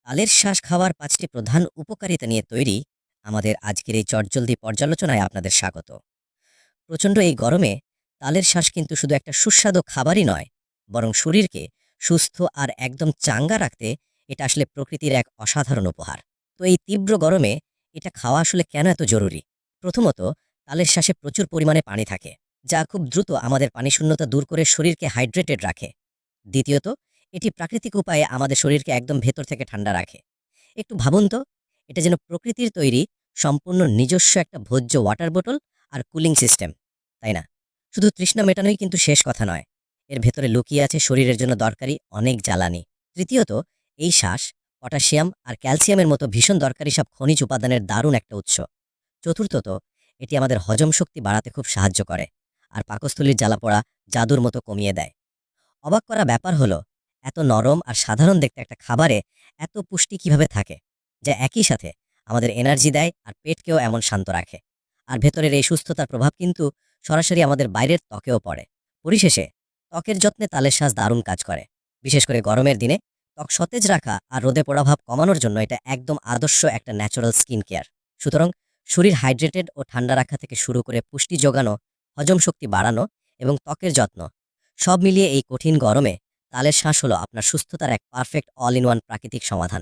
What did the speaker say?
তালের শ্বাস খাওয়ার ৫টি প্রধান উপকারিতা নিয়ে তৈরি আমাদের আজকের এই চটজলদি পর্যালোচনায় আপনাদের স্বাগত। প্রচণ্ড এই গরমে তালের শ্বাস কিন্তু শুধু একটা সুস্বাদু খাবারই নয়, বরং শরীরকে সুস্থ আর একদম চাঙ্গা রাখতে এটা আসলে প্রকৃতির এক অসাধারণ উপহার। তো এই তীব্র গরমে এটা খাওয়া আসলে কেন এত জরুরি? প্রথমত, তালের শ্বাসে প্রচুর পরিমাণে পানি থাকে, যা খুব দ্রুত আমাদের পানিশূন্যতা দূর করে শরীরকে হাইড্রেটেড রাখে। দ্বিতীয়ত, এটি প্রাকৃতিক উপায়ে আমাদের শরীরকে একদম ভেতর থেকে ঠান্ডা রাখে। একটু ভাবুন তো, এটা যেন প্রকৃতির তৈরি সম্পূর্ণ নিজস্ব একটা ভোজ্য ওয়াটার বোতল আর কুলিং সিস্টেম, তাই না? শুধু তৃষ্ণা মেটানোই কিন্তু শেষ কথা নয়, এর ভেতরে লুকিয়ে আছে শরীরের জন্য দরকারি অনেক জ্বালানি। তৃতীয়ত, এই শ্বাস পটাশিয়াম আর ক্যালসিয়ামের মতো ভীষণ দরকারি সব খনিজ উপাদানের দারুণ একটা উৎস। চতুর্থত, এটি আমাদের হজম শক্তি বাড়াতে খুব সাহায্য করে আর পাকস্থলীর জ্বালাপোড়া জাদুর মতো কমিয়ে দেয়। অবাক করা ব্যাপার হলো, এত নরম আর সাধারণ দেখতে একটা খাবারে এত পুষ্টি কিভাবে থাকে, যা একই সাথে আমাদের এনার্জি দেয় আর পেটকেও এমন শান্ত রাখে। আর ভেতরের এই সুস্থতার প্রভাব কিন্তু সরাসরি আমাদের বাইরের ত্বকেও পড়ে। পরিশেষে, ত্বকের যত্নে তালের শ্বাস দারুণ কাজ করে। বিশেষ করে গরমের দিনে ত্বক সতেজ রাখা আর রোদে পোড়া ভাব কমানোর জন্য এটা একদম আদর্শ একটা ন্যাচারাল স্কিন কেয়ার। সুতরাং শরীর হাইড্রেটেড ও ঠান্ডা রাখা থেকে শুরু করে পুষ্টি যোগানো, হজম শক্তি বাড়ানো এবং ত্বকের যত্ন, সব মিলিয়ে এই কঠিন গরমে তালের শ্বাস হলো আপনার সুস্থতার এক পারফেক্ট অল ইন ওয়ান প্রাকৃতিক সমাধান।